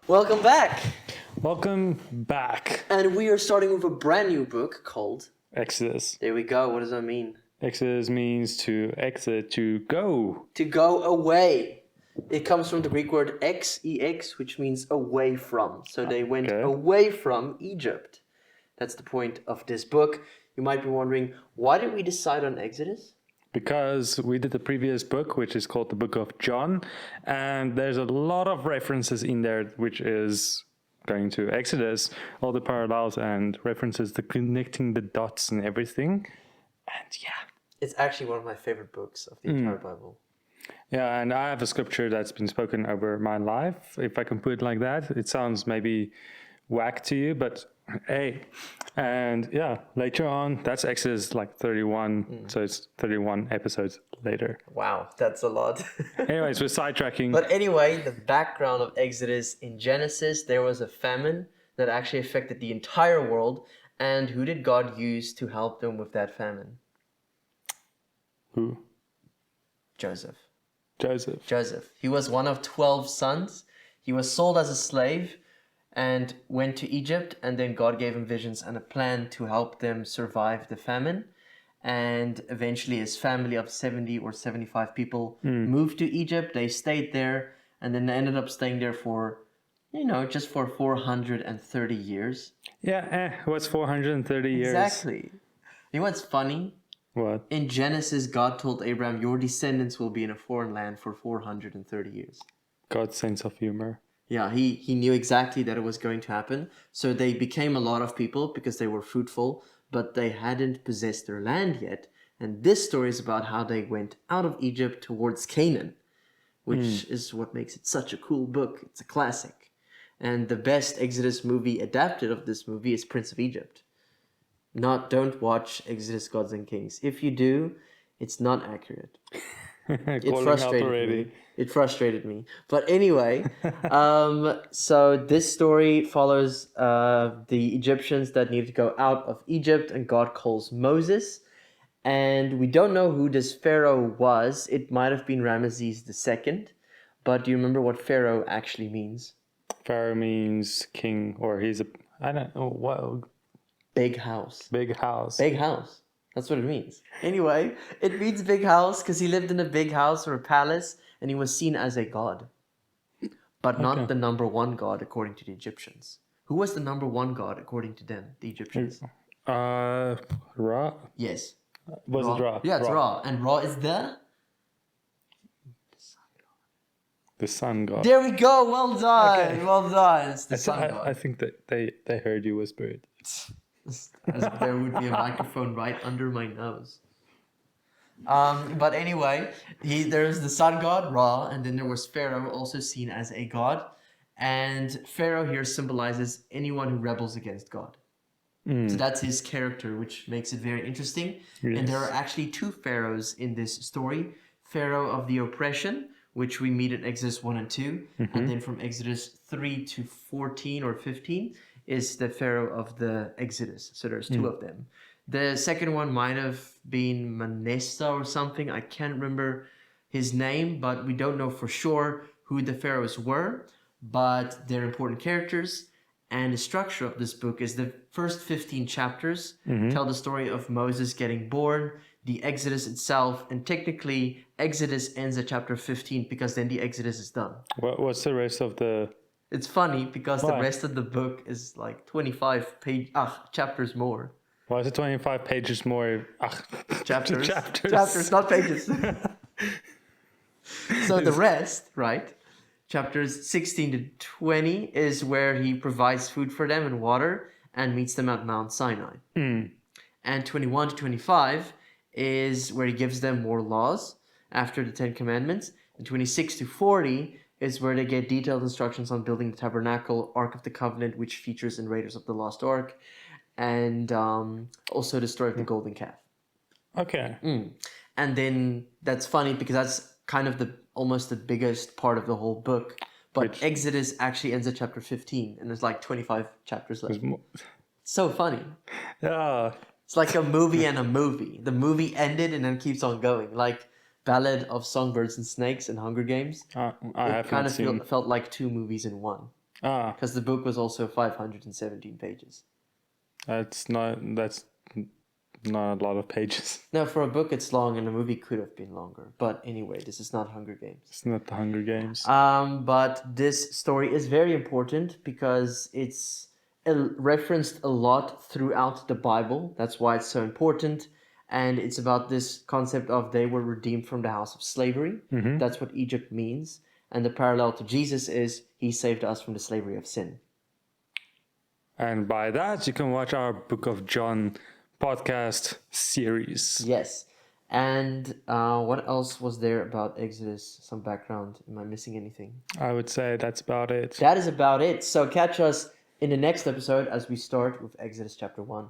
Welcome back! Welcome back. And we are starting with a brand new book called... Exodus. There we go. What does that mean? Exodus means to exit, to go. To go away. It comes from the Greek word ex, which means away from. So they went away from Egypt. That's the point of this book. You might be wondering, why did we decide on Exodus? Because we did the previous book, which is called the Book of John, and there's a lot of references in there, which is going to Exodus, all the parallels and references, the connecting the dots and everything. And yeah. It's actually one of my favorite books of the entire Bible. Yeah, and I have a scripture that's been spoken over my life, if I can put it like that. It sounds maybe whack to you, but hey. And yeah, later on, that's Exodus like 31, so it's 31 episodes later. Wow, that's a lot. Anyways, we're sidetracking. But anyway, the background of Exodus in Genesis, there was a famine that actually affected the entire world. And who did God use to help them with that famine? Who? Joseph. Joseph. He was one of 12 sons. He was sold as a slave and went to Egypt, and then God gave him visions and a plan to help them survive the famine. And eventually his family of 70 or 75 people moved to Egypt. They stayed there, and then they ended up staying there for, just for 430 years. Yeah, what's 430 years? Exactly. You know what's funny? What? In Genesis, God told Abraham, your descendants will be in a foreign land for 430 years. God's sense of humor. Yeah, he knew exactly that it was going to happen. So they became a lot of people because they were fruitful, but they hadn't possessed their land yet. And this story is about how they went out of Egypt towards Canaan, which is what makes it such a cool book. It's a classic. And the best Exodus movie adapted of this movie is Prince of Egypt. Don't watch Exodus, Gods and Kings. If you do, it's not accurate. It frustrated me. But anyway, so this story follows the Egyptians that need to go out of Egypt, and God calls Moses. And we don't know who this Pharaoh was. It might have been Ramesses II. But do you remember what Pharaoh actually means? Pharaoh means king, or I don't know what. Big house. Big house. Big house. That's what it means. Anyway, it means big house because he lived in a big house or a palace, and he was seen as a god. But not the number one god according to the Egyptians. Who was the number one god according to them, the Egyptians? Ra? Yes. Was it Ra? Yeah, it's Ra. And Ra is the sun god. There we go. Well done. Okay. Well done. It's the sun god. I think that they heard you whisper it. As there would be a microphone right under my nose. But anyway, there's the sun god, Ra, and then there was Pharaoh, also seen as a god. And Pharaoh here symbolizes anyone who rebels against God. So that's his character, which makes it very interesting. Yes. And there are actually two pharaohs in this story. Pharaoh of the oppression, which we meet in Exodus 1 and 2. And then from Exodus 3 to 14 or 15 is the Pharaoh of the Exodus. So there's two of them. The second one might have been Manasseh or something. I can't remember his name, but we don't know for sure who the pharaohs were. But they're important characters. And the structure of this book is the first 15 chapters tell the story of Moses getting born, the Exodus itself, and technically Exodus ends at chapter 15 because then the Exodus is done. What's the rest of the... It's funny because the rest of the book is like 25 chapters more. Why is it 25 pages more? Chapters. Chapters, not pages. So the rest, right? Chapters 16 to 20 is where he provides food for them and water and meets them at Mount Sinai. And 21 to 25 is where he gives them more laws after the 10 Commandments. And 26 to 40 is where they get detailed instructions on building the Tabernacle, Ark of the Covenant, which features in Raiders of the Lost Ark, and also the story of the golden calf. Okay. And then that's funny because that's kind of almost the biggest part of the whole book. But Exodus actually ends at chapter 15, and there's like 25 chapters left. So funny. Yeah. It's like a movie and a movie. The movie ended and then keeps on going. Like Ballad of Songbirds and Snakes and Hunger Games. I have kind of felt like two movies in one. Ah, because the book was also 517 pages. that's not a lot of pages. No, for a book it's long, and a movie could have been longer. But anyway, this is not Hunger Games. It's not the Hunger Games. But this story is very important because it's referenced a lot throughout the Bible. That's why it's so important. And it's about this concept of they were redeemed from the house of slavery. That's what Egypt means. And the parallel to Jesus is he saved us from the slavery of sin. And by that, you can watch our Book of John podcast series. Yes. And what else was there about Exodus? Some background. Am I missing anything? I would say that's about it. That is about it. So catch us in the next episode as we start with Exodus chapter 1.